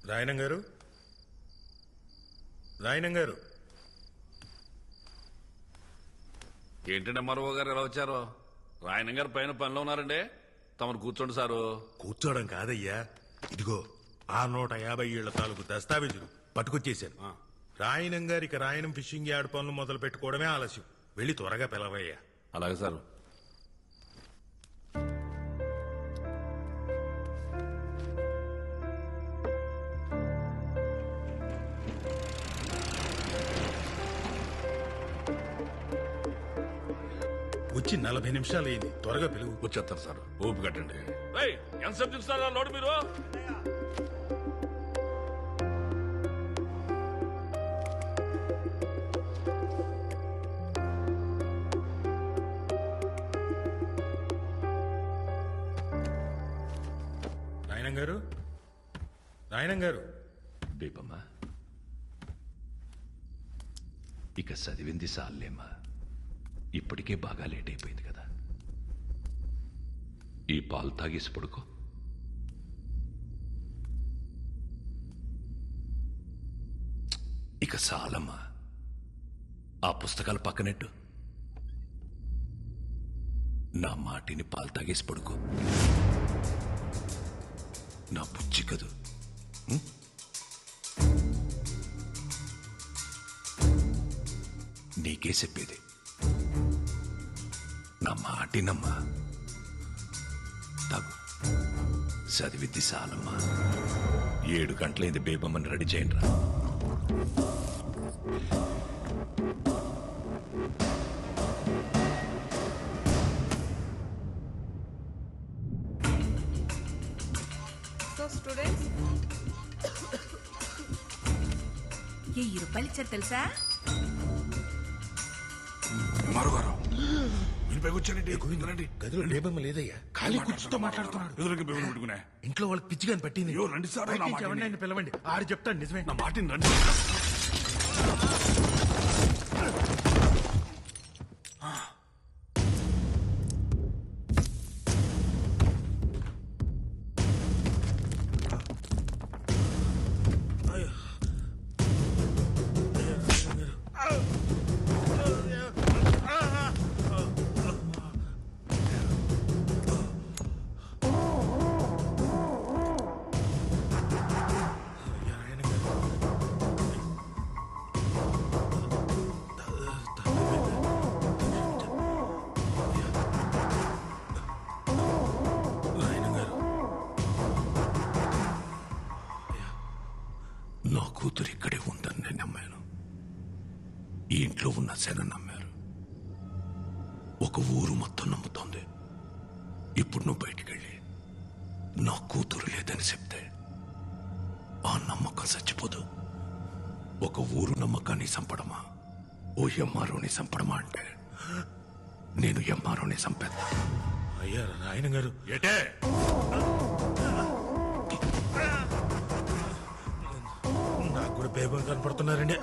రాయనం గారు, రాయనం గారు. ఏంటంటే మరో గారు ఎలా వచ్చారు? రాయనం గారు పైన పనిలో ఉన్నారండి. తమరు కూర్చోండి సారు. కూర్చోవడం కాదయ్యా, ఇదిగో 650 ఏళ్ల తాలూకు దస్తావేజులు పట్టుకొచ్చేశాను. రాయనం గారికి రాయనం ఫిషింగ్ యార్డ్ పనులు మొదలు పెట్టుకోవడమే ఆలస్యం. వెళ్ళి త్వరగా పిలవయ్యా. అలాగే సారు. వచ్చి 40 నిమిషాలు అయింది, త్వరగా పిలువు. వచ్చేస్తారు సార్, ఊపి కట్టండి. ఎంతసేపు చూస్తారా లోడు మీరు? రాయనం గారు, రాయనం గారు. బేబమ్మా, ఇక చదివింది సాలేమ్మా. ఇప్పటికే బాగా లేట్ అయిపోయింది కదా. ఈ పాలు తాగేసి పడుకో. ఇక చాలమ్మా, ఆ పుస్తకాలు పక్కనెట్టు. నా మాటిని పాలు తాగేసి పడుకో. నా బుజ్జి కదూ. నీకే చెప్పేది, నా మాటినమ్మా. తాగు, చదివిద్ది చాలమ్మా. 7 గంటలైంది. బేబమ్మని రెడీ చేయండి రా. స్టూడెంట్స్, ఏ రూపాయలు ఇచ్చారు తెలుసా? గదిలో బేబమ్మ లేదయ్యా, ఖాళీ కూర్చుతో మాట్లాడుతున్నాడు. ఇంట్లో వాళ్ళకి పిచ్చిగా పట్టింది. ఎవరినైనా పిలవండి, ఆడు చెప్తాడు నిజమే. నా మాటిని రండి. నా కూతురు ఇక్కడే ఉందని నేను నమ్మాను. ఈ ఇంట్లో ఉన్న శన నమ్మారు. ఒక ఊరు మొత్తం నమ్ముతోంది. ఇప్పుడు నువ్వు బయటికెళ్ళి నా కూతురు లేదని చెప్తే ఆ నమ్మకం చచ్చిపోదు. ఒక ఊరు నమ్మకాన్ని చంపడమా, ఓ ఎంఆర్ఓని చంపడమా అంటే నేను ఎంఆర్ఓని చంపేద్దా. అయ్యా రాయన గారు. ఏటే నాకు కూడా బేబం కనపడుతున్నారండి.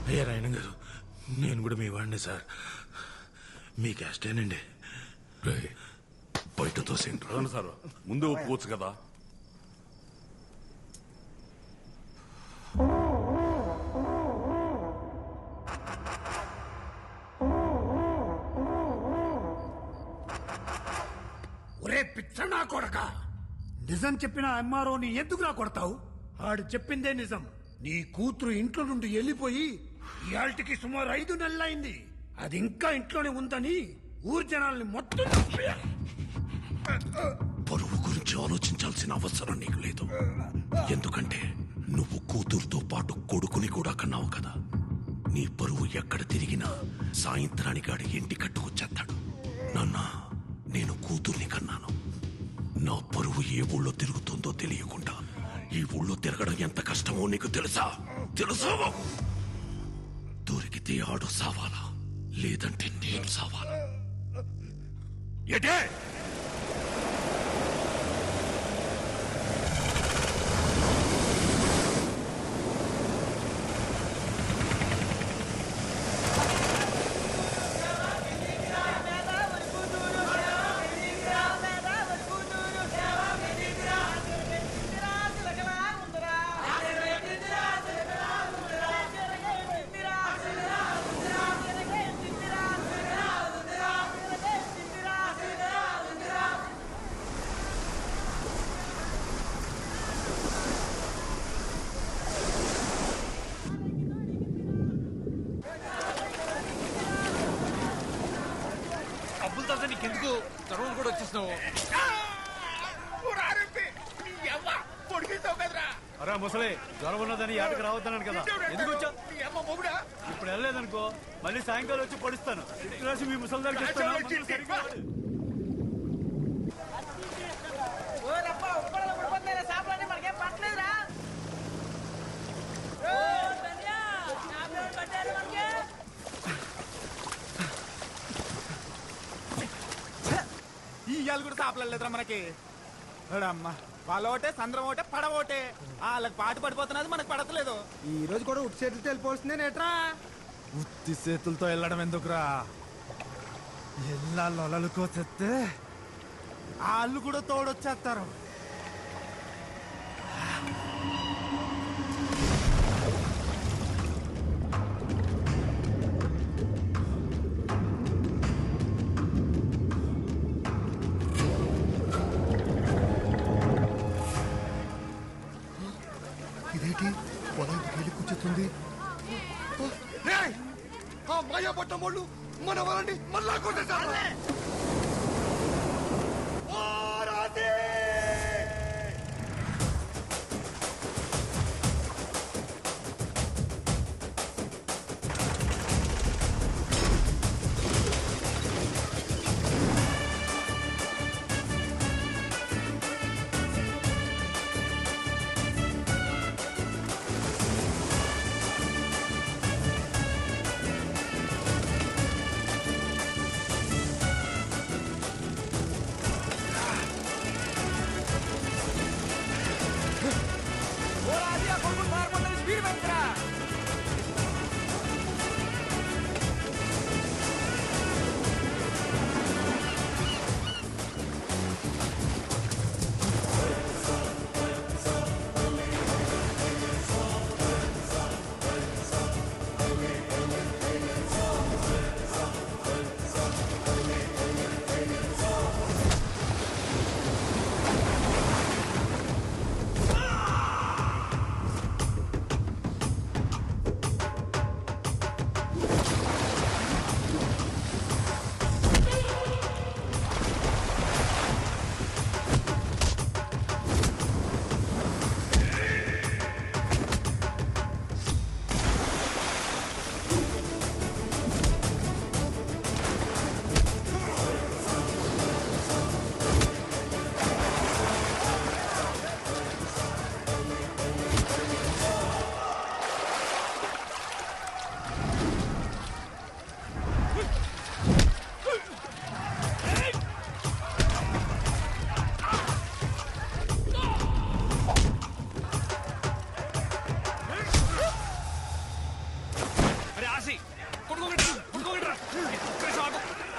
అయ్యా రాయన గారు, నేను కూడా మీ వాడిని సార్. మీ క్యాస్టేనండి. బయట తోసేంటి సార్, ముందు ఒప్పుకోవచ్చు కదా. ఒరే పిచ్చనా కొడక, నిజం చెప్పిన ఎంఆర్ఓని ఎందుకురా కొడతావు? ఆడు చెప్పిందే నిజం. నీ కూతురు ఇంట్లో నుండి వెళ్ళిపోయి ఇయాల్టికి సుమారు 5 నెలలైంది. అది ఇంకా ఇంట్లోనే ఉందని ఊరు జనాల్ని మొత్తం పరువు గురించి ఆలోచించాల్సిన అవసరం నీకు లేదు. ఎందుకంటే నువ్వు కూతురుతో పాటు కొడుకుని కూడా కన్నావు కదా. నీ పరువు ఎక్కడ తిరిగినా సాయంత్రానికి ఆడి ఇంటి కట్టుకొచ్చేస్తాడు. నాన్న, నేను కూతుర్ని కన్నాను. నా పరువు ఏ ఊళ్ళో తిరుగుతుందో తెలియకుండా ఈ ఊళ్ళో తిరగడం ఎంత కష్టమో నీకు తెలుసా? తెలుసా? దొరికితే ఆడు సావాలా, లేదంటే నేను సావాలా? ఎటే డబ్బులు తాత నీకెందుకు చదువులు కూడా వచ్చేసినావు. అరే ముసలి జ్వరం ఉన్నదని ఆటకు రావద్దన్నాను కదా, ఎందుకు వచ్చా? ఇప్పుడు వెళ్ళలేదనుకో మళ్ళీ సాయంకాలం వచ్చి పడుస్తాను. రాసి మీ ముసలి దగ్గరికి ఇస్తాను. మందులు సరిగ్గా వాడు. ఈ ఇయ్యాలు కూడా సాపలేదురా మనకి. అమ్మా వాళ్ళ ఒకటే సంద్రం ఒకటే పడవ ఒకటే, వాళ్ళకి పాటు పడిపోతున్నది మనకు పడతలేదు. ఈ రోజు కూడా ఉట్టి చేతులతో వెళ్ళిపోతుంది నేట్రా. ఉత్తి చేతులతో వెళ్ళడం ఎందుకురా, ఎల్లా లొలలుకోతే వాళ్ళు కూడా తోడొచ్చేస్తారు. ఇదేంటి పొలానికి వెళ్ళి కూర్చుంది? మాయా పట్టం వాళ్ళు మన వాళ్ళని మళ్ళా కొట్టేశారు.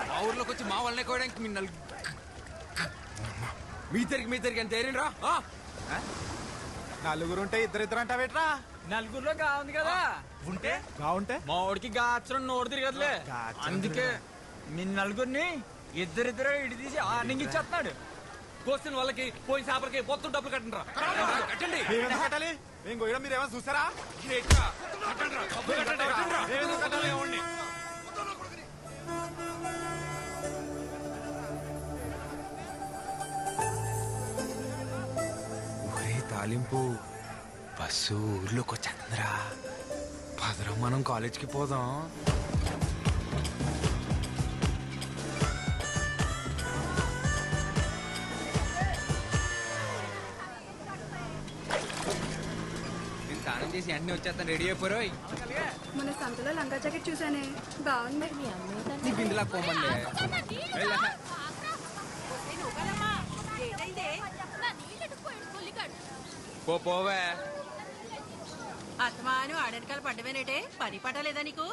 మా ఊర్లోకి వచ్చి మా వాళ్ళని కోయడానికి మీ తిరిగి ఎంత ఏరినరా? నలుగురు ఉంటే ఇద్దరిద్దరు అంటావేట్రా? నలుగురులో గా ఉంది కదా, ఉంటే ఉంటే మా వాడికి గాచరం నోరు తిరగదులే. అందుకే మీ నలుగురిని ఇద్దరిద్దరు ఇడి తీసి ఆర్నింగ్ ఇచ్చేస్తున్నాడు. కోసిన వాళ్ళకి పోయిన చేపలకి మొత్తం డబ్బులు కట్టండి. కట్టండి. కట్టాలి మేము కోయడం మీరు ఏమైనా చూసారా? తాలింపు బస్సు ఊర్లోకి వచ్చేంద్రా. పదరం మనం కాలేజ్కి పోదాం. నేను స్నానం చేసి అన్ని వచ్చేస్తాను, రెడీ అయిపోరు. మన సంతలో లంగా జాకెట్ చూసానే, బాగుంది. నీ బిందులా పోమండి. పోవే. అత్తమాను ఆడనకాల పడ్డమేనేటే, పని పట్టలేదా నీకు?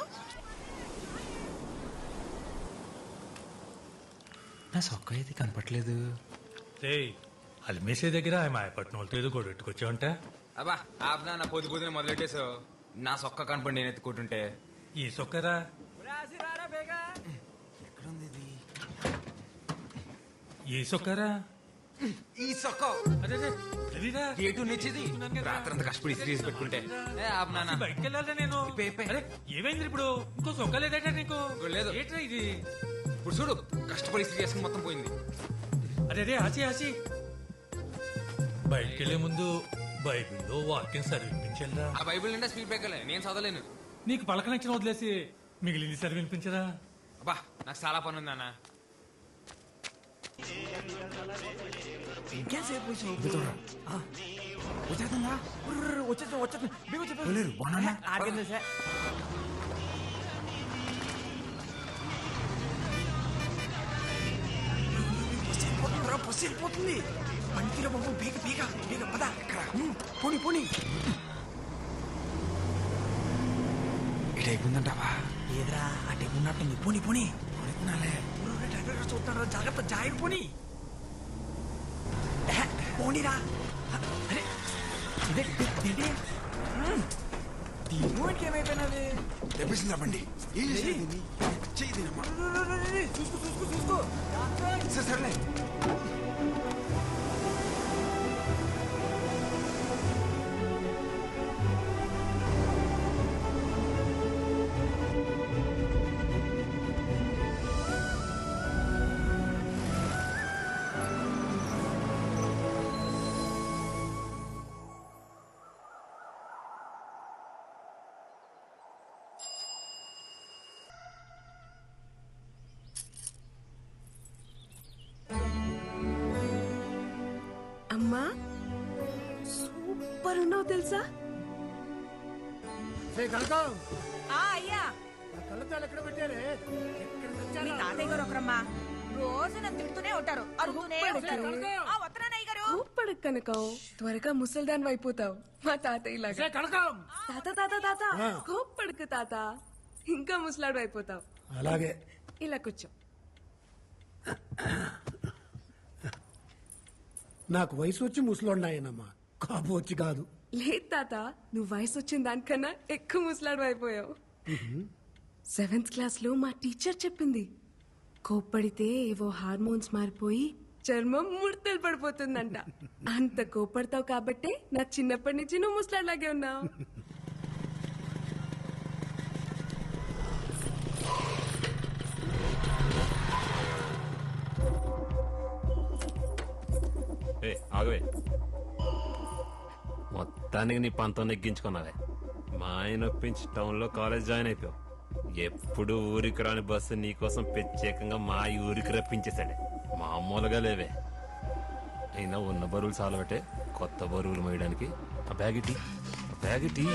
నా సొక్క అయితే కనపట్లేదు. అల్మేసే దగ్గర మాయపట్నం వాళ్ళతో ఏదో కూడా పెట్టుకొచ్చావంట. అబ్బా ఆపనా, నా పొద్దు పొద్దున మొదలెట్టేసావు. నా సొక్క కనపడి నేను ఎత్తుకుంటుంటే. ఈ సొక్కరా ఎక్కడుంది ఇది? ఈ సొక్కరా ఈ సొక్క గేటు నిచ్చేది. రాత్రంతా కష్టపడి ఇస్త్రీ పెట్టుకుంటే. బయటకు వెళ్ళాలా నేను? అరే, ఏమైంది ఇప్పుడు? ఇంకో సొక్క లేదట నీకు? లేదు. ఏంట్రా ఇది? ఇప్పుడు చూడు కష్టపడి ఇస్త్రీ చేసుకుని మొత్తం పోయింది. అదే ఆచి ఆచి బయటికి వెళ్లే ముందు బైబిల్లో వాక్యం చదివించరా. ఆ బైబిల్ నిండా స్పీడ్ బ్రేకర్లే, నేను చదవలేను. నీకు పలక నచ్చిన వదిలేసి మిగిలింది చదివినిపించరా. అబ్బా నాకు చాలా పని ఉంది అన్న. వెళ్ళిపోతుంది పంటిలో బాబు బీగ బీగ బీగ పద పోనీ పోనీ ఇటు అయిపోయిందంటావా? ఏదరా అటు అయిపోయినట్టుంది. పోనీ పోనీ డ్రైవర్ చూస్తాడు, జాగ్రత్త జాగ్రత్త. పోనీ పోనీరా. అరే ఇదే దీనికి ఏమైపోయినది? తెప్పిస్తుందా బండి? చూసుకో చూసుకో చూసుకో. సర్లే. అమ్మా సూపర్ ఉన్నావు తెలుసా. కనకం అయ్యా కళ్ళద్దాలు ఎక్కడ పెట్టారే? మీ తాతయ్య గారు ఒకరమ్మా రోజు నన్ను తిడుతూనే ఉంటారు, అరుగుతూనే ఉంటారు. వస్తున్నానయ్య గారు. ఊపడకు కనకం, త్వరగా ముసల్దాన్ అయిపోతావు మా తాతయ్య లాగా. కనకం తాత తాత తాత కోప్పడకు తాత, ఇంకా ముసలాడు అయిపోతావు. అలాగే ఇలా కూర్చో. నాకు వయసు వచ్చి ముసలోన్నాయనమ్మా, కాపు వచ్చి కాదు. లేదు తాత, నువ్వు వయసు వచ్చిన దానికన్నా ఎక్కువ ముసలాడు అయిపోయావు. 7th క్లాస్ లో మా టీచర్ చెప్పింది, కోప్పడితే ఏవో హార్మోన్స్ మారిపోయి చర్మం ముడతలు పడిపోతుందంట. అంత కోప్పడతావు కాబట్టే నా చిన్నప్పటి నుంచి నువ్వు ముసలాడిలాగే ఉన్నావు. ఆగవే, మొత్తానికి నీ పంతం నెగ్గించుకున్నావే. మా ఆయన ఒప్పించి టౌన్ లో కాలేజ్ జాయిన్ అయిపోయావు. ఎప్పుడు ఊరికి రాని బస్సు నీకోసం ప్రత్యేకంగా మా ఊరికి రప్పించేశాడే. మామూలుగా లేవే. అయినా ఉన్న బరువులు చాలా పెట్టే, కొత్త బరువులు మోయడానికి. ఆ బ్యాగ్ ఇటీ, ఆ బ్యాగ్ ఇటీ.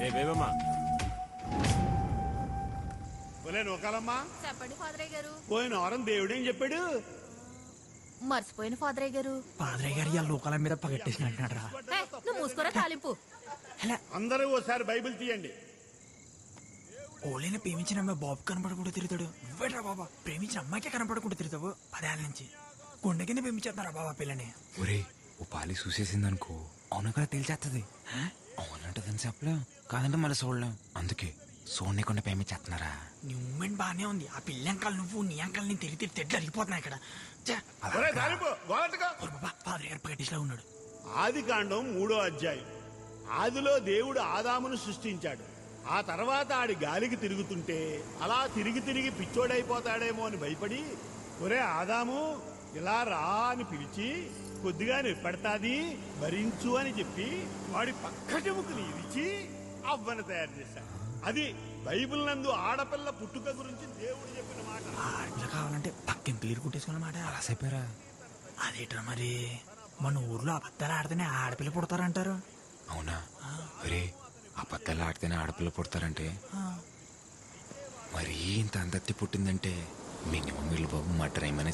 ఏ బేబమ్మా, నూకాలమ్మా చెప్పండి ఫాదరయ్య గారు. పోయిన వారం దేవుడేం చెప్పాడు? మర్చిపోయిన ఫాదరయ్య గారు. పాదరయ్య గారు ఇవాళ లోకాల మీద పగట్టేసినట్టున్నాడు రా. నువ్వు మూసుకోరా తాలింపు. అందరూ ఓసారి బైబిల్ తీయండి. ఓళ్ళైనా ప్రేమించిన అమ్మాయి బాబు కనపడకుండా తిరుగుతాడు. నువ్వేట్రా బాబా ప్రేమించిన అమ్మాయికే కనపడకుండా తిరుగుతావు. 10 ఏళ్ళ నుంచి గుండె కింద ప్రేమించేస్తున్నారా బాబా పిల్లని. ఒరే ఓ పాలి చూసేసిందనుకో, అవును కదా తేల్చేస్తుంది. అవునంటదని చెప్పలేం, కాదంటే మళ్ళీ చూడలేం. అందుకే చూడకుండా ప్రేమించేస్తున్నారా? నీ మూమెంట్ బానే ఉంది. ఆ పిల్ల అంకాలు నువ్వు, నీ అంకాలు నేను తిరిగి తెడ్లు అరిగిపోతున్నాయి ఇక్కడ. పాదరయ్య గారు పగటిలా ఉన్నాడు. ఆది కాండం 3వ అధ్యాయం. ఆదిలో దేవుడు ఆదామును సృష్టించాడు. ఆ తర్వాత ఆడి గాలికి తిరుగుతుంటే అలా తిరిగి తిరిగి పిచ్చోడైపోతాడేమో అని భయపడి, ఒరే ఆదాము ఇలా రా అని పిలిచి కొద్దిగా నిప్పడతాది భరించు అని చెప్పి వాడి పక్క చెముకుని ఇరిచి అవ్వను తయారు చేశాడు. అది బైబిల్ నందు ఆడపిల్ల పుట్టుక గురించి దేవుడు చెప్పిన మాట. ఆడపిల్ల కావాలంటే పక్కన క్లియర్ కుట్టేసుకున్నమాట. అలా చెప్పారా? అదేట్రా మరి, మన ఊర్లో అబద్ధాలు ఆడితేనే ఆడపిల్ల పుడతారంటారు. అవునా? ఒరే అబద్ధాలు ఆడితేనే ఆడపిల్ల పుడతారంటే మరీ ఇంత అందత్తి పుట్టిందంటే మినిమం వీళ్ళు బాబు మటర్ ఏమైనా